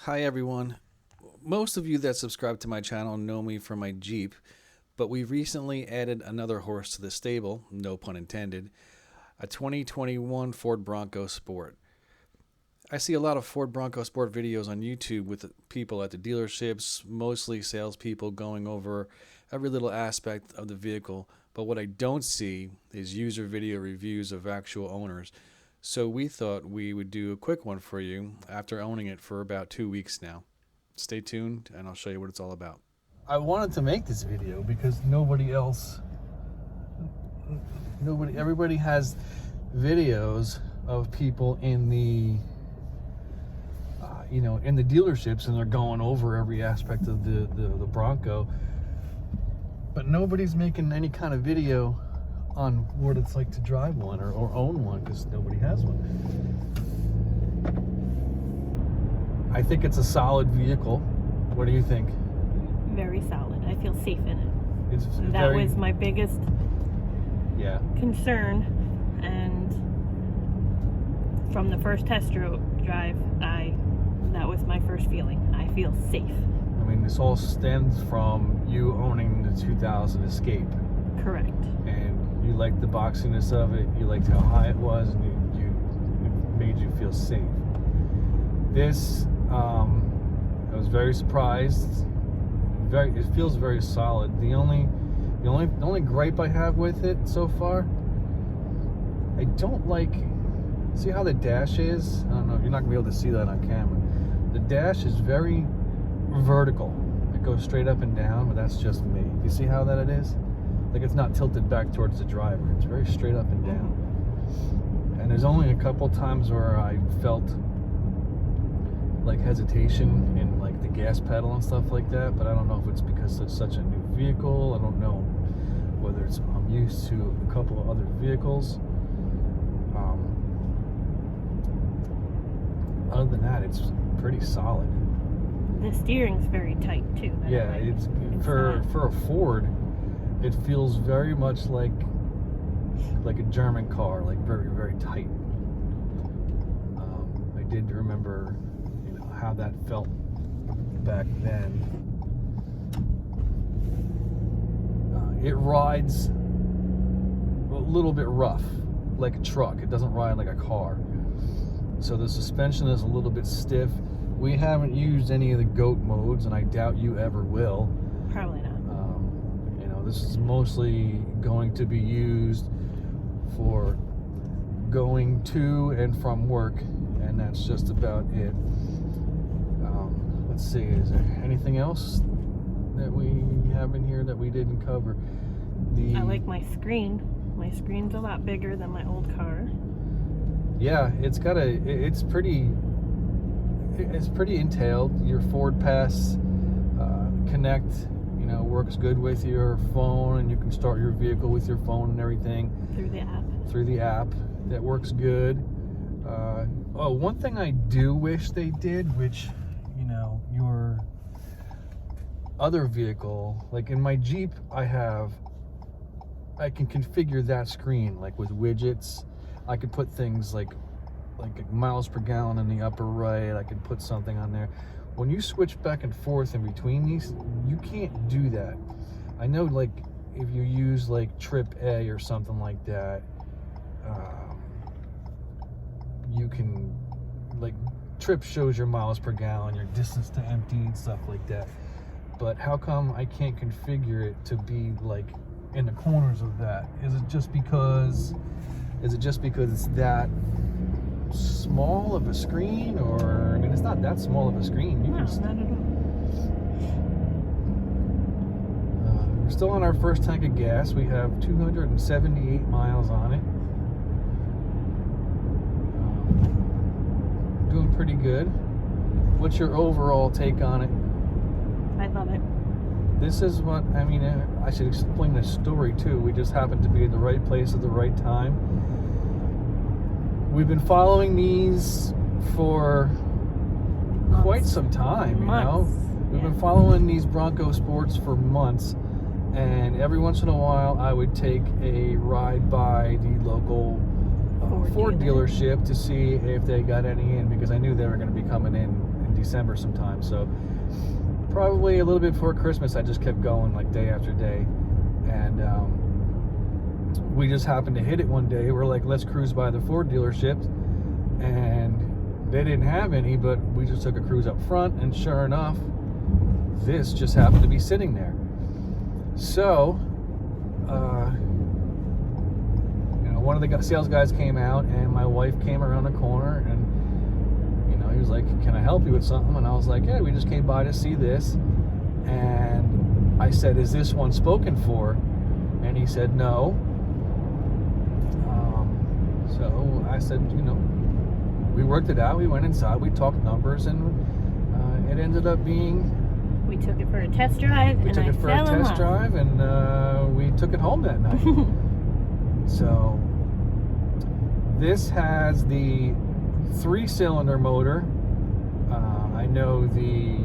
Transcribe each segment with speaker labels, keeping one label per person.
Speaker 1: Hi everyone. Most of you that subscribe to my channel know me from my Jeep, but we recently added another horse to the stable, no pun intended, a 2021 Ford Bronco Sport. I see a lot of Ford Bronco Sport videos on YouTube with people at the dealerships, mostly salespeople going over every little aspect of the vehicle, but what I don't see is user video reviews of actual owners. So we thought we would do a quick one for you after owning it for about 2 weeks now. Stay tuned and I'll show you what it's all about. I wanted to make this video because everybody has videos of people in the in the dealerships, and they're going over every aspect of the Bronco, but nobody's making any kind of video on what it's like to drive one or own one, because nobody has one. I think it's a solid vehicle. What do you think?
Speaker 2: Very solid. I feel safe in it.
Speaker 1: That
Speaker 2: was my biggest concern, and from the first test drive, that was my first feeling. I feel safe.
Speaker 1: I mean, this all stems from you owning the 2000 Escape.
Speaker 2: Correct.
Speaker 1: And you liked the boxiness of it, you liked how high it was, and it made you feel safe. This, I was very surprised. It feels very solid. The only gripe I have with it so far, I don't like. See how the dash is? I don't know. You're not gonna be able to see that on camera. The dash is very vertical. It goes straight up and down, but that's just me. You see how that it is? Like, it's not tilted back towards the driver. It's very straight up and down. And there's only a couple times where I felt like hesitation in like the gas pedal and stuff like that, but I don't know if it's because it's such a new vehicle. I don't know whether I'm used to a couple of other vehicles. Other than that, it's pretty solid.
Speaker 2: The steering's very tight too.
Speaker 1: Yeah, it's for a Ford. It feels very much like a German car, like very, very tight. I did remember, how that felt back then. It rides a little bit rough, like a truck. It doesn't ride like a car. So the suspension is a little bit stiff. We haven't used any of the GOAT modes, and I doubt you ever will.
Speaker 2: Probably not.
Speaker 1: This is mostly going to be used for going to and from work, and that's just about it. Let's see, is there anything else that we have in here that we didn't cover?
Speaker 2: I like my screen. My screen's a lot bigger than my old car.
Speaker 1: Yeah, it's pretty entailed. Your Ford Pass Connect, works good with your phone, and you can start your vehicle with your phone and everything. Through the app. That works good. One thing I do wish they did, which, your other vehicle, like in my Jeep, I can configure that screen, like with widgets. I could put things like miles per gallon in the upper right. I could put something on there. When you switch back and forth in between these, you can't do that. I know, like, if you use like Trip A or something like that, you can, like, Trip shows your miles per gallon, your distance to empty and stuff like that. But how come I can't configure it to be like in the corners of that? Is it just because it's that small of a screen? Or, I mean, it's not that small of a screen.
Speaker 2: No, not at all.
Speaker 1: We're still on our first tank of gas. We have 278 miles on it. Doing pretty good. What's your overall take on it?
Speaker 2: I love it.
Speaker 1: This is what, I should explain the story too. We just happened to be in the right place at the right time. We've been following these for quite some time, We've been following these Bronco Sports for months, and every once in a while I would take a ride by the local Ford dealership to see if they got any in, because I knew they were going to be coming in December sometime. So probably a little bit before Christmas, I just kept going like day after day. And we just happened to hit it one day. We're like, let's cruise by the Ford dealership. And they didn't have any, but we just took a cruise up front. And sure enough, this just happened to be sitting there. So, one of the sales guys came out, and my wife came around the corner, and he was like, "Can I help you with something?" And I was like, "Yeah, we just came by to see this." And I said, "Is this one spoken for?" And he said, "No." So I said, we worked it out. We went inside, we talked numbers, and it ended up being.
Speaker 2: We took it for a test drive.
Speaker 1: We took it for a test drive, and we took it home that night. So this has the 3-cylinder motor. I know the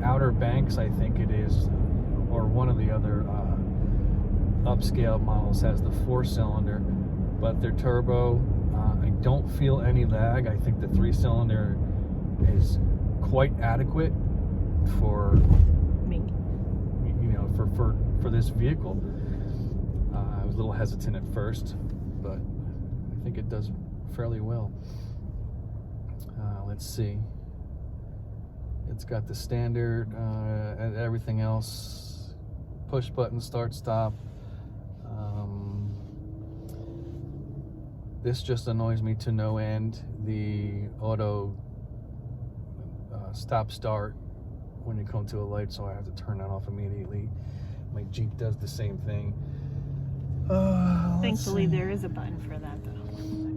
Speaker 1: Outer Banks, I think it is, or one of the other upscale models has the 4-cylinder, but they're turbo. I don't feel any lag. I think the 3-cylinder is quite adequate for
Speaker 2: me.
Speaker 1: For this vehicle. I was a little hesitant at first, but I think it does fairly well. Let's see. It's got the standard, everything else, push button, start, stop. This just annoys me to no end. The auto stop start when you come to a light, so I have to turn that off immediately. My Jeep does the same thing.
Speaker 2: Thankfully, there is a button for that, though.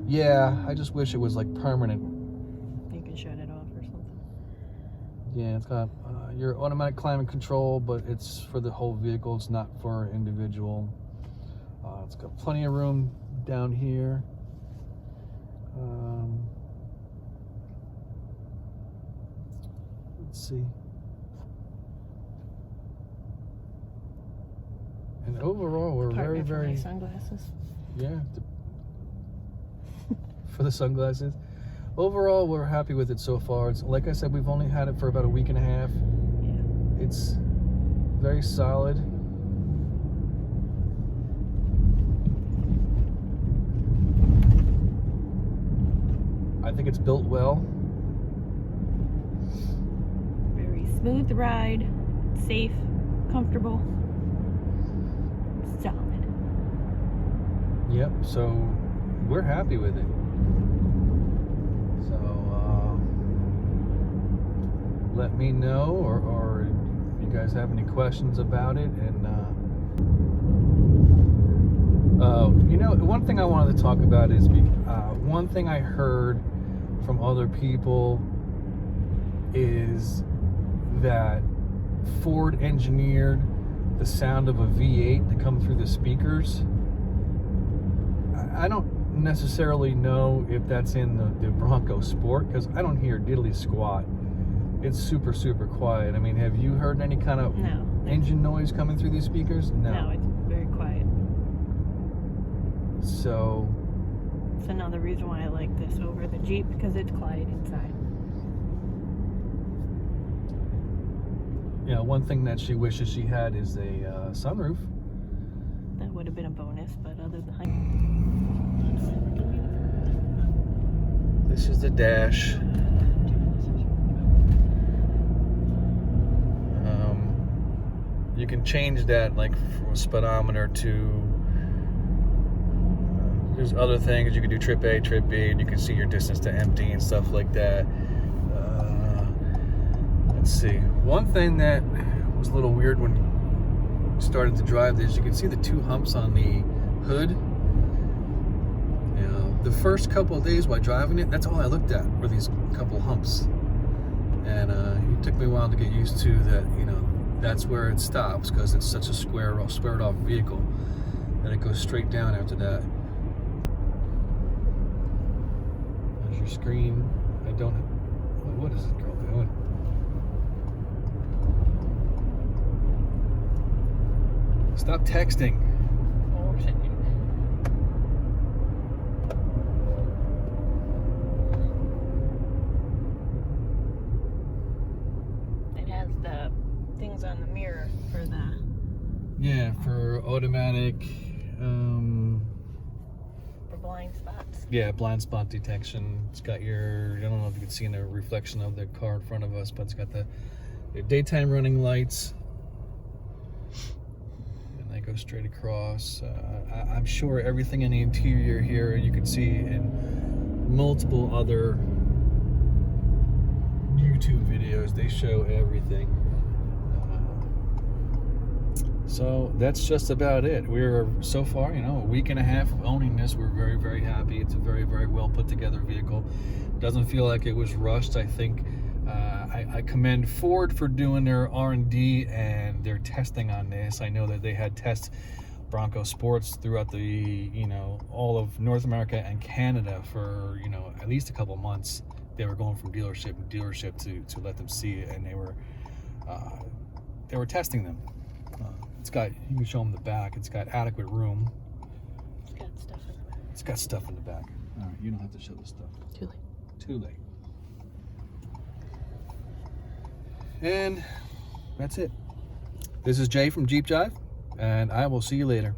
Speaker 1: Yeah, I just wish it was like permanent.
Speaker 2: You can shut it off or something.
Speaker 1: Yeah, it's got your automatic climate control, but it's for the whole vehicle. It's not for individual. It's got plenty of room down here. Let's see. And overall, we're very, very.
Speaker 2: Sunglasses.
Speaker 1: Yeah. For the sunglasses. Overall, we're happy with it so far. It's like I said, we've only had it for about a week and a half.
Speaker 2: Yeah.
Speaker 1: It's very solid. I think it's built well.
Speaker 2: Very smooth ride, safe, comfortable, solid.
Speaker 1: Yep, so we're happy with it. So let me know, or if you guys have any questions about it. And one thing I wanted to talk about is one thing I heard from other people is that Ford engineered the sound of a V8 to come through the speakers. I don't necessarily know if that's in the Bronco Sport, because I don't hear diddly squat. It's super, super quiet. I mean, have you heard any kind of engine noise coming through these speakers?
Speaker 2: No, it's very quiet.
Speaker 1: So
Speaker 2: it's another reason why I like this over the Jeep, because it's quiet inside.
Speaker 1: Yeah, one thing that she wishes she had is a sunroof.
Speaker 2: That would have been a bonus, but other than
Speaker 1: this is the dash. You can change that, like from a speedometer to. There's other things you can do: trip A, trip B, and you can see your distance to empty and stuff like that. Let's see. One thing that was a little weird when you started to drive this, you can see the 2 humps on the hood. The first couple of days while driving it, that's all I looked at were these couple humps, and it took me a while to get used to that. That's where it stops, because it's such a squared off vehicle, and it goes straight down after that. There's your screen. What is this girl doing? Stop texting.
Speaker 2: things on the mirror for the...
Speaker 1: Yeah, for automatic...
Speaker 2: for blind spots.
Speaker 1: Yeah, blind spot detection. It's got your... I don't know if you can see in the reflection of the car in front of us, but it's got the daytime running lights. And they go straight across. I'm sure everything in the interior here you can see in multiple other YouTube videos. They show everything. So that's just about it. We're so far, a week and a half of owning this. We're very, very happy. It's a very, very well put together vehicle. Doesn't feel like it was rushed. I think I commend Ford for doing their R&D and their testing on this. I know that they had test Bronco Sports throughout the, all of North America and Canada for, at least a couple months. They were going from dealership to dealership to let them see it, and they were testing them. It's got, you can show them the back. It's got adequate room.
Speaker 2: It's got stuff in the back.
Speaker 1: It's got stuff in the back. All right, you don't have to show the stuff.
Speaker 2: Too late.
Speaker 1: Too late. And that's it. This is Jay from Jeep Jive, and I will see you later.